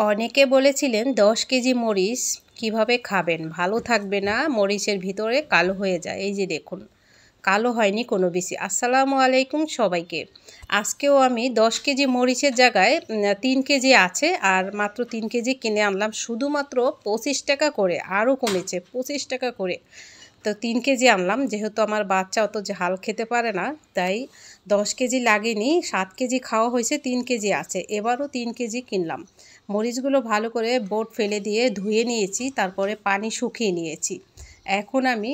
অনেকে বলেছিলেন 10 কেজি মরিচ কিভাবে খাবেন, ভালো থাকবে না, মরিচের ভিতরে কালো হয়ে যায়। এই যে দেখুন, কালো হয়নি কোনো বেশি। আসসালামু আলাইকুম সবাইকে। আজকেও আমি 10 কেজি মরিচের জায়গায় 3 কেজি আছে, আর মাত্র 3 কেজি কিনে আনলাম শুধুমাত্র 25 টাকা করে। আরও কমেছে, 25 টাকা করে। তো 3 কেজি আনলাম, যেহেতু আমার বাচ্চা অত ঝাল খেতে পারে না, তাই 10 কেজি লাগেনি, 7 কেজি খাওয়া হয়েছে, 3 কেজি আছে। এবারও 3 কেজি কিনলাম। মরিচগুলো ভালো করে বোট ফেলে দিয়ে ধুয়ে নিয়েছি, তারপরে পানি শুকিয়ে নিয়েছি। এখন আমি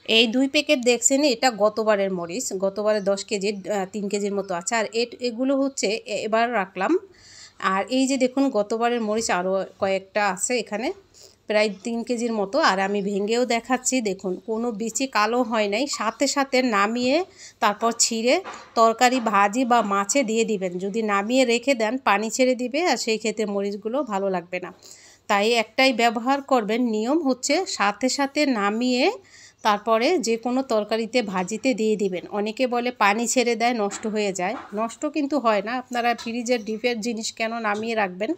এই 2 প্যাকেট দেখছেন, এটা গতবারের মরিচ, গতবারে 10 কেজির 3 কেজির মতো আছে। আর এগুলো হচ্ছে এবার রাখলাম। আর এই যে দেখুন, গতবারের মরিচ আরও কয়েকটা আছে এখানে, প্রায় 3 কেজির মতো। আর আমি ভেঙেও দেখাচ্ছি, দেখুন কোনো বিচি কালো হয় নাই। সাথে সাথে নামিয়ে তারপর ছিঁড়ে তরকারি, ভাজি বা মাছে দিয়ে দিবেন। যদি নামিয়ে রেখে দেন পানি ছেড়ে দিবে, আর সেই ক্ষেত্রে মরিচগুলো ভালো লাগবে না। তাই একটাই ব্যবহার করবেন, নিয়ম হচ্ছে সাথে সাথে নামিয়ে তারপরে যে কোনো তরকারিতে, ভাজিতে দিয়ে দিবেন। অনেকে বলে পানি ছেড়ে দেয়, নষ্ট হয়ে যায়। নষ্ট কিন্তু হয় না। আপনারা ফ্রিজের ডিপের জিনিস কেন নামিয়ে রাখবেন,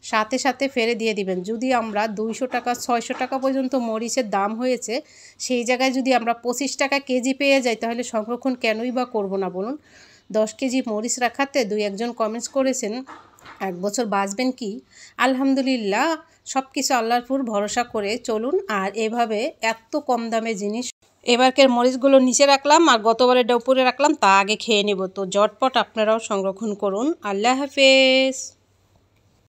সাথে সাথে ফেলে দিয়ে দিবেন। যদি আমরা 200 টাকা 600 টাকা পর্যন্ত মরিচের দাম হয়েছে, সেই জায়গায় যদি আমরা 25 টাকা কেজি পেয়ে যাই, তাহলে সংরক্ষণ কেনই বা করব না বলুন। 10 কেজি মরিচ রাখাতে 2-1 কমেন্টস করেছেন 1 বছর বাঁচবেন কি। আলহামদুলিল্লাহ, সব কিছু আল্লাহর উপর ভরসা করে চলুন। আর এভাবে এত কম দামে জিনিস, এবারকার মরিচগুলো নিচে রাখলাম আর গতবারেরটা উপরে রাখলাম, তা আগে খেয়ে নেব। তো ঝটপট আপনারাও সংরক্ষণ করুন। আল্লাহ হাফেজ।